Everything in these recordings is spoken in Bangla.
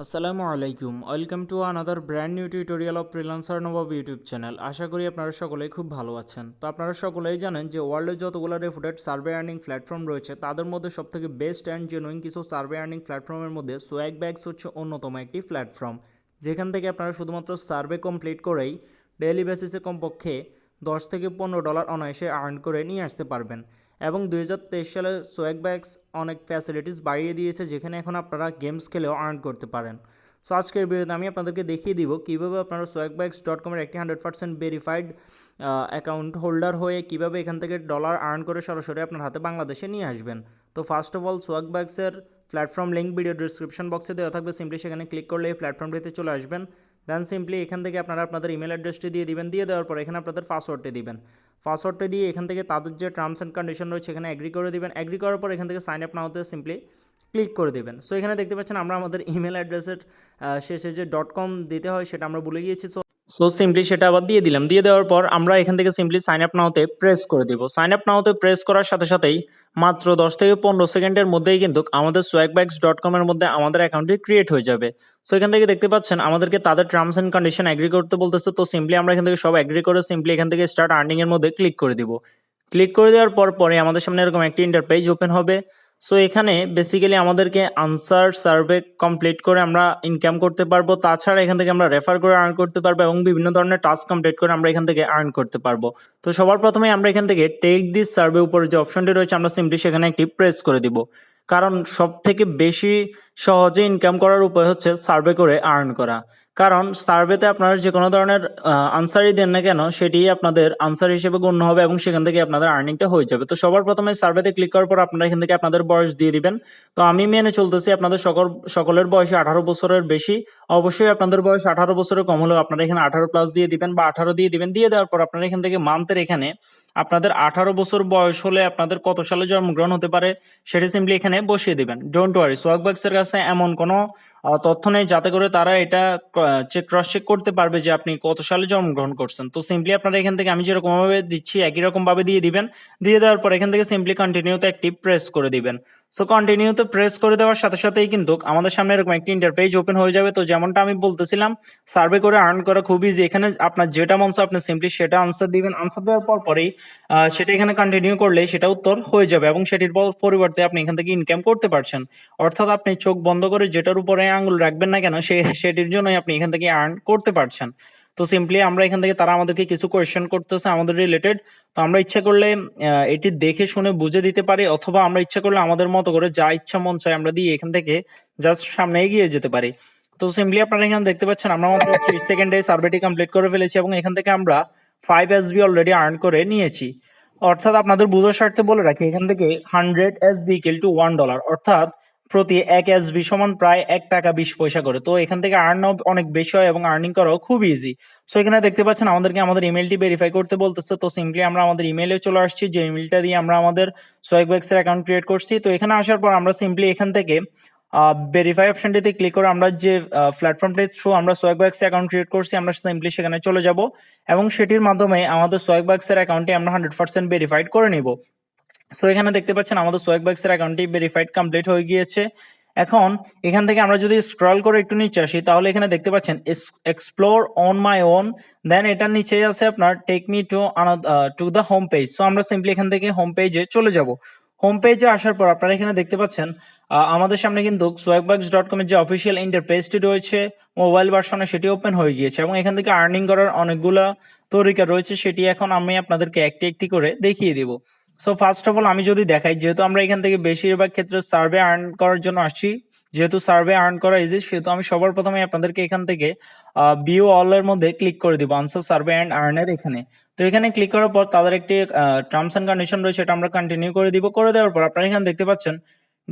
আসসালামু আলাইকুম, welcome to another brand new tutorial of freelancer Nawab YouTube channel. আশা করি আপনারা সকলেই খুব ভালো আছেন। তো আপনারা সকলেই জানেন যে ওয়ার্ল্ডে যতগুলো রেপুটেড সার্ভে আর্নিং প্ল্যাটফর্ম রয়েছে তাদের মধ্যে সবথেকে বেস্ট অ্যান্ড জেনুইন কিছু সার্ভে আর্নিং প্ল্যাটফর্মের মধ্যে সোয়াগব্যাগস হচ্ছে অন্যতম একটি প্ল্যাটফর্ম, যেখান থেকে আপনারা শুধুমাত্র সার্ভে কমপ্লিট করেই ডেইলি বেসিসে কমপক্ষে $10 থেকে $15 অনায়াসে আর্ন করে নিয়ে আসতে পারবেন। এবং 2023 সালে সোয়াগব্যাগস অনেক ফ্যাসিলিটিস বাড়িয়ে দিয়েছে, যেখানে এখন আপনারা গেমস খেলেও আর্ন করতে পারেন। সো আজকের ভিডিওতে আমি আপনাদেরকে দেখিয়ে দিব কীভাবে আপনারা swagbucks.com এর একটি 100% ভেরিফাইড অ্যাকাউন্ট হোল্ডার হয়ে কীভাবে এখান থেকে ডলার আর্ন করে সরাসরি আপনার হাতে বাংলাদেশে নিয়ে আসবেন। তো ফার্স্ট অফ অল সোয়াগব্যাগসের প্ল্যাটফর্ম লিঙ্ক ভিডিও ডিসক্রিপশন বক্সে দেওয়া থাকবে, সিম্পলি সেখানে ক্লিক করলে এই প্ল্যাটফর্মটিতে চলে আসবেন। দেন সিম্পলি এখান থেকে আপনারা আপনাদের ইমেল অ্যাড্রেসটি দিয়ে দিবেন, দিয়ে দেওয়ার পর এখানে আপনাদের পাসওয়ার্ডটি দিবেন। পাসওয়ার্ডটি দিয়ে এখান থেকে তাদের যে টার্মস অ্যান্ড কন্ডিশন রয়েছে এখানে অ্যাগ্রি করে দিবেন। অ্যাগ্রি করার পর এখান থেকে সাইন আপ নাওতে সিম্পলি ক্লিক করে দেবেন। সো এখানে দেখতে পাচ্ছেন আমরা আমাদের ইমেল অ্যাড্রেসের শেষে যে .com দিতে হয় সেটা আমরা ভুলে গিয়েছি। সো সিম্পলি সেটা আবার দিয়ে দিলাম। দিয়ে দেওয়ার পর আমরা এখান থেকে সিম্পলি সাইন আপ নাওতে প্রেস করে দিব। সাইন আপ নাওতে প্রেস করার সাথে সাথেই মাত্র 10 থেকে 15 সেকেন্ডের মধ্যেই কিন্তু আমাদের swagbucks.com এর মধ্যে আমাদের অ্যাকাউন্টটি ক্রিয়েট হয়ে যাবে। সো এখান থেকে দেখতে পাচ্ছেন আমাদেরকে তাদের টার্মস অ্যান্ড কন্ডিশন অ্যাগ্রি করতে বলতেছে। তো সিম্পলি আমরা এখান থেকে সব অ্যাগ্রি করে সিম্পলি এখান থেকে স্টার্ট আর্নিং এর মধ্যে ক্লিক করে দিব। ক্লিক করে দেওয়ার পর পরে আমাদের সামনে এরকম একটি ইন্টারপেজ ওপেন হবে। সো এখানে বেসিক্যালি আমাদেরকে আনসার সার্ভে কমপ্লিট করে আমরা ইনকাম করতে পারবো। তাছাড়া এখান থেকে আমরা রেফার করে আর্ন করতে পারবো এবং বিভিন্ন ধরনের টাস্ক কমপ্লিট করে আমরা এখান থেকে আর্ন করতে পারবো। তো সবার প্রথমে আমরা এখান থেকে টেক দিস সার্ভে উপরে যে অপশনটি রয়েছে আমরা সিম্পলি সেখানে একটি প্রেস করে দিব, কারণ সব থেকে বেশি সহজে ইনকাম করার উপায় হচ্ছে সার্ভে করে আর্ন করা। কারণ সার্ভেতে আপনারা যে কোনো ধরনের আনসারই দেন না কেন সেটি আপনাদের আনসার হিসেবে গণ্য হবে এবং সেখান থেকে আপনাদের আর্নিংটা হয়ে যাবে। তো সবার প্রথমে সার্ভেতে ক্লিক করার পর আপনারা এখান থেকে আপনাদের বয়স দিয়ে দিবেন। তো আমি মেনে চলতেছি আপনাদের সকলের বয়সে 18 বছরের বেশি। অবশ্যই আপনাদের বয়স 18 বছরের কম হলেও আপনারা এখানে 18+ দিয়ে দিবেন বা 18 দিয়ে দিবেন। দিয়ে দেওয়ার পর আপনারা এখান থেকে মান্থের এখানে আপনাদের 18 বছর বয়স হলে আপনাদের কত সালে জন্মগ্রহণ হতে পারে সেটা সিম্পলি এখানে বসিয়ে দিবেন। ডোন্ট ওয়ারি, সোয়াগবাক্স এর কাছে এমন কোনো তথ্য নেই যাতে করে তারা এটা ক্রস চেক করতে পারবে যে আপনি কত সালে জন্মগ্রহণ করছেন। তো সিম্পলি আপনারা এখান থেকে আমি যেরকম ভাবে দিচ্ছি একই রকম ভাবে দিয়ে দিবেন। দিয়ে দেওয়ার পর এখান থেকে সিম্পলি কন্টিনিউতে একটি প্রেস করে দিবেন। সো কন্টিনিউতে প্রেস করে দেওয়ার সাথে সাথেই কিন্তু আমাদের সামনে এরকম একটি ইন্টারপেজ ওপেন হয়ে যাবে। তো যেমনটা আমি বলতেছিলাম, সার্ভে করে আর্ন করা খুব ইজি। এখানে আপনার যেটা মন চায় আপনি সিম্পলি সেটা আনসার দিবেন। আনসার দেওয়ার পর পরেই সেটা এখানে কন্টিনিউ করলে সেটা উত্তর হয়ে যাবে এবং সেটির পরিবর্তে আপনি এখান থেকে ইনকাম করতে পারছেন। অর্থাৎ আপনি চোখ বন্ধ করে যেটার উপরে আঙ্গুল রাখবেন না কেন সেটির জন্যই আপনি এখান থেকে আর্ন করতে পারছেন। তো সিম্পলি আমরা এখান থেকে তারা আমাদেরকে কিছু কোয়েশ্চেন করতেছে আমাদের রিলেটেড। তো আমরা ইচ্ছা করলে এটি দেখে শুনে বুঝে দিতে পারি, অথবা আমরা ইচ্ছা করলে আমাদের মতো করে যা ইচ্ছা মন চায় আমরা দিয়ে এখান থেকে জাস্ট সামনে এগিয়ে যেতে পারি। তো সিম্পলি আপনারা এখানে দেখতে পাচ্ছেন আমরা মাত্র 30 সেকেন্ডে সার্ভেটি কমপ্লিট করে ফেলেছি এবং এখান থেকে আমরা 5 SB অলরেডি আর্ন করে নিয়েছি। অর্থাৎ আপনাদের বুঝার স্বার্থে বলে রাখি, এখান থেকে 100 SB ইকুয়াল টু $1, অর্থাৎ প্রতি 1 SB সমান প্রায় $1.20 করে। তো এখান থেকে আর্ন অনেক বেশি হয় এবং আর্নিং করাও খুব ইজি। সো এখানে দেখতে পাচ্ছেন আমাদেরকে আমাদের ইমেলটি ভেরিফাই করতে বলতেছে। তো সিম্পলি আমরা আমাদের ইমেলে চলে আসছি, যে ইমেলটা দিয়ে আমরা আমাদের সোয়াগবাক্স এর অ্যাকাউন্ট ক্রিয়েট করছি। তো এখানে আসার পর আমরা সিম্পলি এখান থেকে ভেরিফাই অপশনটিতে ক্লিক করে আমরা যে প্ল্যাটফর্মটির থ্রু আমরা সোয়াগবাক্স অ্যাকাউন্ট ক্রিয়েট করছি আমরা সিম্পলি সেখানে চলে যাব এবং সেটির মাধ্যমে আমাদের সোয়াগবাক্স এর অ্যাকাউন্টটি আমরা 100% ভেরিফাইড করে নিব। সো এখানে দেখতে পাচ্ছেন আমাদের সোয়াগবাক্স এর অ্যাকাউন্টটি ভেরিফাইড কমপ্লিট হয়ে গিয়েছে। এখন এখান থেকে আমরা যদি স্ক্রল করে একটু নিচে আসি তাহলে এখানে দেখতে পাচ্ছেন explore on my own, then এটার নিচে আছে আপনার take me to the home page. So আমরা সিম্পলি এখান থেকে হোম পেজে চলে যাব। হোম পেজে আসার পর আপনারা এখানে দেখতে পাচ্ছেন আমাদের সামনে কিন্তু swagbucks.com এর যে অফিসিয়াল ইন্টারফেসটি রয়েছে মোবাইল ভার্সনে সেটি ওপেন হয়ে গিয়েছে এবং এখান থেকে আর্নিং করার অনেকগুলো তরিকা রয়েছে, সেটি এখন আমি আপনাদেরকে একটি একটি করে দেখিয়ে দিব। সো ফার্স্ট অফ অল আমি যদি দেখাই, যেহেতু আমরা এখান থেকে বেশিরভাগ ক্ষেত্রে সার্ভে আর্ন করার জন্য আসছি, যেহেতু সার্ভে আর্ন করা ইজি, সেহেতু আমি সবার প্রথমে আপনাদেরকে এখান থেকে ভিউ অল এর মধ্যে ক্লিক করে দিব আনসার সার্ভে অ্যান্ড আর্নের এখানে। তো এখানে ক্লিক করার পর তাদের একটি টার্মস অ্যান্ড কন্ডিশন রয়েছে, এটা আমরা কন্টিনিউ করে দিব। করে দেওয়ার পর আপনারা এখানে দেখতে পাচ্ছেন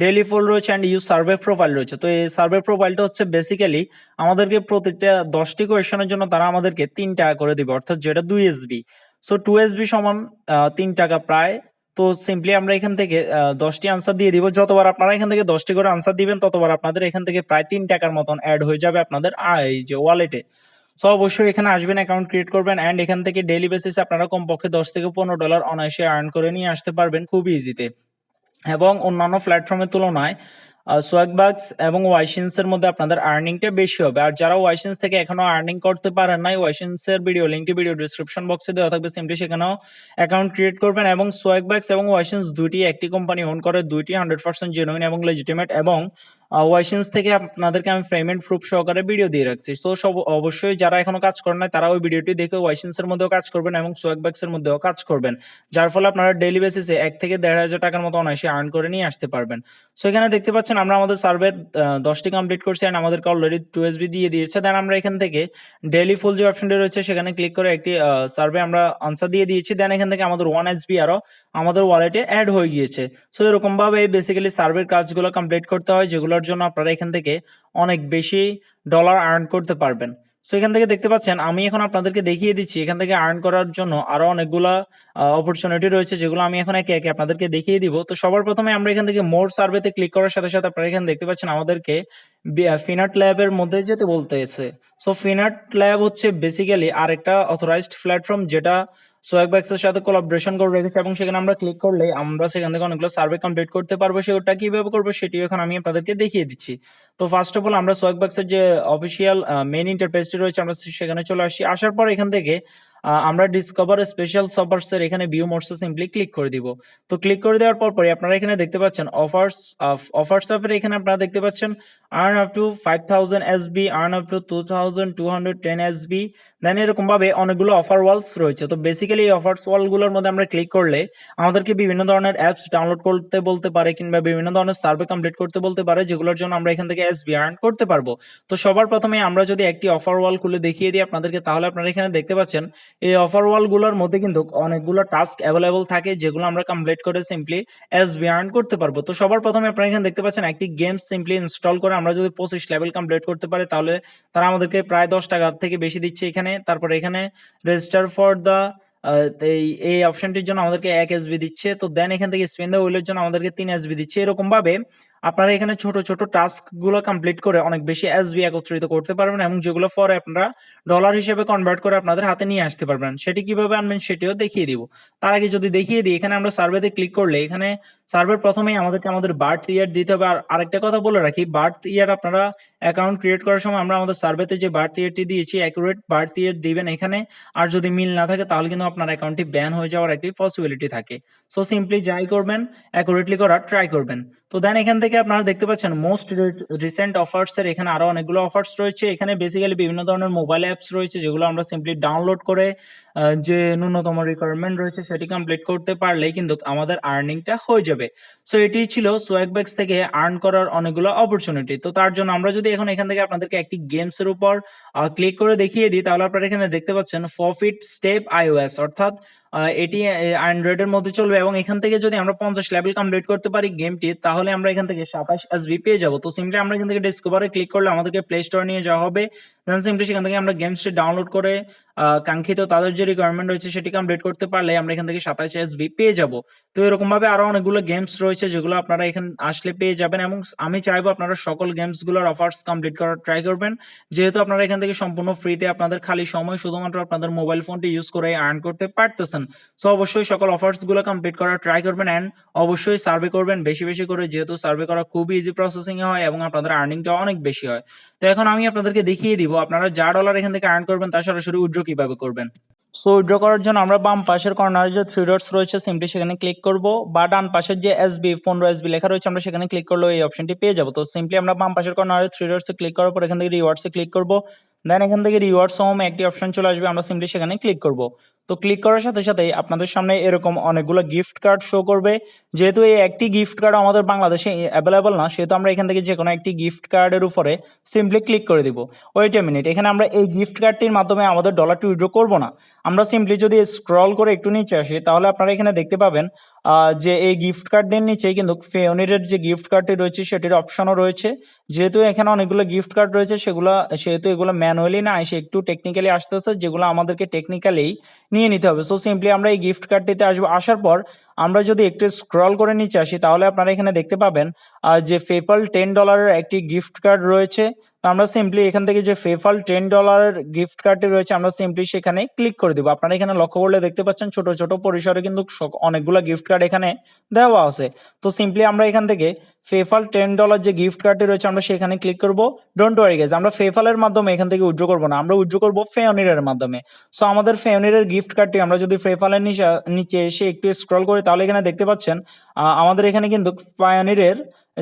ডেইলি ফুল রয়েছে অ্যান্ড ইউজ সার্ভে প্রোফাইল রয়েছে। তো এই সার্ভে প্রোফাইলটা হচ্ছে বেসিক্যালি আমাদেরকে প্রতিটা 10টি কোয়েশ্চেনের জন্য তারা আমাদেরকে $3 করে দিবে, অর্থাৎ যেটা 2 SB। সো 2 SB সমান $3 প্রায়। তো সিম্পলি আমরা এখান থেকে 10টি আনসার দিয়ে দিব। যতবার আপনারা এখান থেকে 10টি করে আনসার দিবেন ততবার আপনাদের এখান থেকে প্রায় $3 মতন অ্যাড হয়ে যাবে আপনাদের এই যে ওয়ালেটে। সো অবশ্যই এখানে আসবেন, অ্যাকাউন্ট ক্রিয়েট করবেন অ্যান্ড এখান থেকে ডেইলি বেসিসে আপনারা কমপক্ষে $10 থেকে $15 অনায়াসে আর্ন করে নিয়ে আসতে পারবেন খুব ইজিতে। এবং অন্যান্য প্ল্যাটফর্মের তুলনায় সোয়াগবাক্স এবং ওয়াইশিন্সের মধ্যে আপনাদের আর্নিংটা বেশি হবে। আর যারা ওয়াইশিন্স থেকে এখনো আর্নিং করতে পারেন নাই, ওয়াইশিন্সের লিঙ্কটি ভিডিও ডিসক্রিপশন বক্সে দেওয়া থাকবে, সিম্পলি সেখানেও অ্যাকাউন্ট ক্রিয়েট করবেন। এবং সোয়াগবাক্স এবং ওয়াইশিন্স দুইটি একটি কোম্পানি ওন করে, দুইটি 100% জেনুইন এবং লেজিটিমেট। এবং ওয়াইশিন্স থেকে আপনাদেরকে আমি পেমেন্ট প্রুফ সহকারে ভিডিও দিয়ে রাখছি। তো সব অবশ্যই যারা এখনো কাজ করেন নাই তারা ওই ভিডিওটি দেখে ওয়াইশিন্সের মধ্যেও কাজ করবেন এবং সোয়াগবাক্সের মধ্যেও কাজ করবেন, যার ফলে আপনারা ডেইলি বেসিসে 1 থেকে 1,500 টাকার মতো অনায়াসে আর্ন করে নিয়ে আসতে পারবেন। সো এখানে দেখতে পাচ্ছেন আমরা আমাদের সার্ভে 10টি কমপ্লিট করছি এন্ড আমাদেরকে অলরেডি 2 SB দিয়ে দিয়েছে। দেন আমরা এখান থেকে ডেইলি ফুল যে অপশনটি রয়েছে সেখানে ক্লিক করে একটি সার্ভে আমরা আনসার দিয়ে দিয়েছি। দেন এখান থেকে আমাদের 1 SB আরও আমাদের ওয়ালেটে অ্যাড হয়ে গিয়েছে। সো এরকম ভাবে বেসিক্যালি সার্ভের কাজগুলো কমপ্লিট করতে হয়, যেগুলোর জন্য আপনারা এখান থেকে অনেক বেশি ডলার আর্ন করতে পারবেন। সো এখান থেকে দেখতে পাচ্ছেন আমি এখন আপনাদেরকে দেখিয়ে দিচ্ছি এখান থেকে আর্ন করার জন্য আরো অনেকগুলা অপরচুনিটি রয়েছে, যেগুলো আমি এখন একে একে আপনাদেরকে দেখিয়ে দিব। তো সবার প্রথমে আমরা এখান থেকে মোর সার্ভেতে ক্লিক করার সাথে সাথে আপনারা এখানে দেখতে পাচ্ছেন আমাদেরকে ফিনাট ল্যাবের মধ্যে যেতে বলতেছে। সো ফিনাট ল্যাব হচ্ছে বেসিক্যালি আরেকটা অথরাইজড প্ল্যাটফর্ম যেটা সোয়াগবাক্স এর সাথে কোলাবোরেশন করে রেখেছে, এবং সেখানে আমরা ক্লিক করলে আমরা সেখান থেকে অনেকগুলো সার্ভে কমপ্লিট করতে পারবো। সেটা কিভাবে করবো সেটিও এখন আমি আপনাদেরকে দেখিয়ে দিচ্ছি। তো ফার্স্ট অফ অল আমরা সোয়াগবাক্স এর যে অফিসিয়াল মেইন ইন্টারফেসটি রয়েছে আমরা সেখানে চলে আসি। আসার পর এখান থেকে আমরা ডিসকভার স্পেশাল অফার্স এর এখানে ভিউ মোডসে সিম্পলি ক্লিক করে দিব। তো ক্লিক করে দেওয়ার পরই আপনারা এখানে দেখতে পাচ্ছেন অফার্স অফের এখানে আপনারা দেখতে পাচ্ছেন earn up to 5000 SB, earn up to 2210 SB। দেন এরকম ভাবে অনেকগুলো অফার ওয়ালস রয়েছে। তো বেসিক্যালি এই অফার্স ওয়ালগুলোর মধ্যে আমরা ক্লিক করলে আমাদেরকে বিভিন্ন ধরনের অ্যাপস ডাউনলোড করতে বলতে পারে, কিংবা বিভিন্ন ধরনের সার্ভে কমপ্লিট করতে বলতে পারে, যেগুলোর জন্য আমরা এখান থেকে SB আর্ন করতে পারবো। তো সবার প্রথমে আমরা যদি একটি অফার ওয়াল খুলে দেখিয়ে দিই আপনাদেরকে, তাহলে আপনারা এখানে দেখতে পাচ্ছেন এই অফার ওয়ালগুলোর মধ্যে কিন্তু অনেকগুলো টাস্ক অ্যাভেলেবল থাকে, যেগুলো আমরা কমপ্লিট করে সিম্পলি SB আর্ন করতে পারবো। তো সবার প্রথমে আপনারা এখানে দেখতে পাচ্ছেন একটি গেম সিম্পলি ইনস্টল করে আমরা যদি 25 লেভেল কমপ্লিট করতে পারি, তাহলে তারা আমাদেরকে প্রায় 10 টাকা থেকে বেশি দিচ্ছে এখানে। তারপরে এখানে রেজিস্টার ফর দ্য এই অপশনটির জন্য আমাদেরকে 1 SB দিচ্ছে। তো দেন এখান থেকে স্পিন দ্য হুইলের জন্য আমাদেরকে 3 SB দিচ্ছে। এরকম ভাবে আপনারা এখানে ছোট ছোট টাস্ক গুলো কমপ্লিট করে অনেক বেশি SB একত্রিত করতে পারবেন, এবং যেগুলো পরে আপনারা ডলার হিসেবে কনভার্ট করে আপনাদের হাতে নিয়ে আসতে পারবেন। সেটি কিভাবে আনবেন সেটিও দেখিয়ে দিব। তার আগে যদি দেখিয়ে দিই, এখানে আমরা সার্ভেতে ক্লিক করলে এখানে সার্ভের প্রথমেই আমাদেরকে আমাদের বার্থ ইয়ার দিতে হবে। আর আরেকটা কথা বলে রাখি, বার্থ ইয়ার আপনারা অ্যাকাউন্ট ক্রিয়েট করার সময় আমরা আমাদের সার্ভেতে যে বার্থ ইয়ারটি দিয়েছি অ্যাকুরেট বার্থ ইয়ার দিবেন এখানে। আর যদি মিল না থাকে তাহলে কিন্তু আপনার অ্যাকাউন্টটি ব্যান হয়ে যাওয়ার একটি পসিবিলিটি থাকে। সো সিম্পলি যাই করবেন অ্যাকুরেটলি করার ট্রাই করবেন। তো দেন এখান থেকে আপনারা দেখতে পাচ্ছেন মোস্ট রিসেন্ট অফার্স এর এখানে আরো অনেকগুলো অফার্স রয়েছে। এখানে বেসিক্যালি বিভিন্ন ধরনের মোবাইল অ্যাপস রয়েছে, যেগুলো আমরা সিম্পলি ডাউনলোড করে যে ন্যূনতম রিকোয়ারমেন্ট রয়েছে সেটি কমপ্লিট করতে পারলেই কিন্তু আমাদের আর্নিংটা হয়ে যাবে। সো এটি ছিল সোয়াগবাক্স থেকে আর্ন করার অনেকগুলো অপরচুনিটি। তো তার জন্য আমরা যদি এখন এখান থেকে আপনাদেরকে একটি গেমস এর উপর ক্লিক করে দেখিয়ে দিই, তাহলে আপনারা এখানে দেখতে পাচ্ছেন প্রফিট স্টেপ iOS, অর্থাৎ এটি অ্যান্ড্রয়েড এর মধ্যে চলবে। এবং এখান থেকে যদি আমরা 50 লেভেল কমপ্লিট করতে পারি গেমটি, তাহলে আমরা এখান থেকে 27 SB পেয়ে যাব। তো সিম্পলি আমরা এখান থেকে ডিসকভারে ক্লিক করলে আমাদেরকে প্লে স্টোর নিয়ে যাওয়া হবে। দেন সিম্পলি সেখান থেকে আমরা গেমসটি ডাউনলোড করে কাঙ্ক্ষিত তাদের যে রিকোয়ারমেন্ট রয়েছে সেটি কমপ্লিট করতে পারলে আমরা এখান থেকে 27 SB পেয়ে যাব। তো এরকম ভাবে আরো অনেকগুলো গেমস রয়েছে, যেগুলো আপনারা এখানে আসলে পেয়ে যাবেন। এবং আমি চাইবো আপনারা সকল গেমস গুলোর অফার্স কমপ্লিট করার ট্রাই করবেন, যেহেতু আপনারা এখান থেকে সম্পূর্ণ ফ্রিতে আপনাদের খালি সময় শুধুমাত্র আপনাদের মোবাইল ফোনটি ইউজ করে আর্ন করতে পারতেছেন। সো অবশ্যই সকল অফার্স গুলো কমপ্লিট করার ট্রাই করবেন, এন্ড অবশ্যই সার্ভে করবেন বেশি বেশি করে, যেহেতু সার্ভে করা খুবই ইজি প্রসেসিং এ হয় এবং আপনাদের আর্নিংটা অনেক বেশি হয়। তো এখন আমি আপনাদেরকে দেখিয়ে দিব আপনারা যা ডলার এখান থেকে আর্ন করবেন তা সরাসরি উইথড্র কিভাবে করবেন। সো উইথড্র করার জন্য আমরা বাম পাশের কর্নারে যে 3 ডটস রয়েছে সিম্পলি সেখানে ক্লিক করব, বা ডান পাশের যে SB 15 SB লেখা রয়েছে আমরা সেখানে ক্লিক করলেও এই অপশনটি পেয়ে যাব। তো সিম্পলি আমরা বাম পাশের কর্নারে 3 ডটসে ক্লিক করার পর এখান থেকে রিওয়ার্ডস এ ক্লিক করব। দেন এখান থেকে রিওয়ার্ডস হোম একটি অপশন চলে আসবে, আমরা সিম্পলি সেখানে ক্লিক করব। তো ক্লিক করার সাথে সাথে আপনাদের সামনে এরকম অনেকগুলো গিফট কার্ড শো করবে। যেহেতু এই একটি গিফট কার্ড আমাদের বাংলাদেশে অ্যাভেলেবল না, সেহেতু আমরা এখান থেকে যে কোনো একটি গিফট কার্ডের উপরে সিম্পলি ক্লিক করে দিব। ওয়েট এ মিনিট, এখানে আমরা এই গিফট কার্ডটির মাধ্যমে আমাদের ডলারটি উইথড্র করব না। আমরা সিম্পলি যদি স্ক্রল করে একটু নিচে আসি, তাহলে আপনারা এখানে দেখতে পাবেন যে এই গিফট কার্ডের নিচেই কিন্তু ফেওনিরের যে গিফট কার্ডটি রয়েছে সেটির অপশনও রয়েছে। যেহেতু এখানে অনেকগুলো গিফট কার্ড রয়েছে সেহেতু এগুলো ম্যানুয়ালি না এসে একটু টেকনিক্যালি আসতেছে, যেগুলো আমাদেরকে টেকনিক্যালি নিয়ে নিতে হবে। সো সিম্পলি আমরা এই গিফট কার্ডটিতে আসবো। আসার পর আমরা যদি একটু স্ক্রল করে নিচে আসি, তাহলে আপনারা এখানে দেখতে পাবেন যে পেপ্যাল $10 একটি গিফট কার্ড রয়েছে। তো আমরা সিম্পলি এখান থেকে যে পেপ্যাল $10 গিফট কার্ডটি রয়েছে আমরা সিম্পলি সেখানে ক্লিক করে দিব। আপনারা এখানে লক্ষ্য করলে দেখতে পাচ্ছেন ছোট ছোট পরিসরে কিন্তু অনেকগুলো গিফট কার্ড এখানে দেওয়া আছে। তো সিম্পলি আমরা এখান থেকে পেপ্যাল $10 যে গিফট কার্ডটি রয়েছে আমরা সেখানে ক্লিক করব। ডোন্ট ওয়ারি গাইস, আমরা পেপ্যালের মাধ্যমে এখান থেকে উইথড্র করব না, আমরা উইথড্র করব পেওনিরের মাধ্যমে। সো আমাদের পেওনিরের গিফট কার্ডটি আমরা যদি পেপ্যালের নিচে এসে একটু স্ক্রল করি তাহলে এখানে দেখতে পাচ্ছেন আমাদের এখানে কিন্তু পায়োনিরের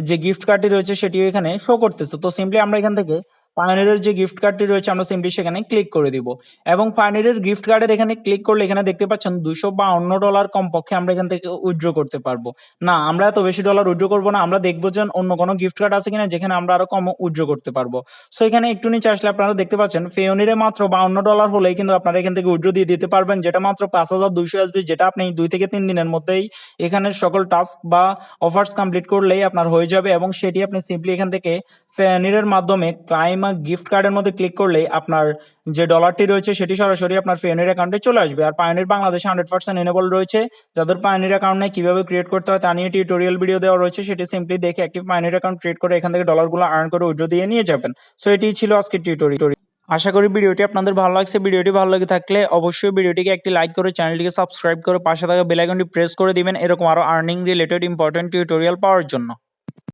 যে গিফট কার্ডটি রয়েছে সেটিও এখানে শো করতেছে। তো সিম্পলি আমরা এখান থেকে পায়োনিরের যে গিফট কার্ডটি রয়েছে আমরা সিম্পলি সেখানে ক্লিক করে দিব এবং পায়োনিরের গিফট কার্ডের এখানে ক্লিক করলে এখানে দেখতে পাচ্ছেন $252 কমপক্ষে আমরা এখান থেকে উইথড্র করতে পারবো। না, আমরা এত বেশি ডলার উইথড্র করবো না, আমরা দেখবো যে অন্য কোনো গিফট কার্ড আছে কিনা যেখানে আমরা আরো কম উইথড্র করতে পারবো। সো এখানে একটু নিচে আসলে আপনারা দেখতে পাচ্ছেন পেওনিরে মাত্র $52 হলেই কিন্তু আপনারা এখান থেকে উইথড্র দিয়ে দিতে পারবেন, যেটা মাত্র 5200 আসবে, যেটা আপনি 2 থেকে 3 দিনের মধ্যেই এখানে সকল টাস্ক বা অফার্স কমপ্লিট করলেই আপনার হয়ে যাবে এবং সেটি আপনি সিম্পলি এখান থেকে পেওনিরের মাধ্যমে ক্লাইম আ গিফট কার্ডের মধ্যে ক্লিক করলেই আপনার যে ডলারটি রয়েছে সেটি সরাসরি আপনার পেওনির অ্যাকাউন্টে চলে আসবে। আর পায়োনির বাংলাদেশে 100% এনেবল রয়েছে। যাদের পায়োনির অ্যাকাউন্ট নেই কিভাবে ক্রিয়েট করতে হয় তা নিয়ে টিউটোরিয়াল ভিডিও দেওয়া রয়েছে, সেটি সিম্পলি দেখে একটি পায়োনির অ্যাকাউন্ট ক্রিয়েট করে এখান থেকে ডলারগুলো আর্ন করে উইথড্র দিয়ে নিয়ে যাবেন। সো এটি ছিল আজকের টিউটোরিয়াল। আশা করি ভিডিওটি আপনাদের ভালো লাগছে। ভিডিওটি ভালো লেগে থাকলে অবশ্যই ভিডিওটিকে একটি লাইক করে চ্যানেলটিকে সাবস্ক্রাইব করে পাশে থাকা বেল আইকনটি প্রেস করে দিবেন এরকম আরো আর্নিং রিলেটেড ইম্পর্টেন্ট টিউটোরিয়াল পাওয়ার জন্য।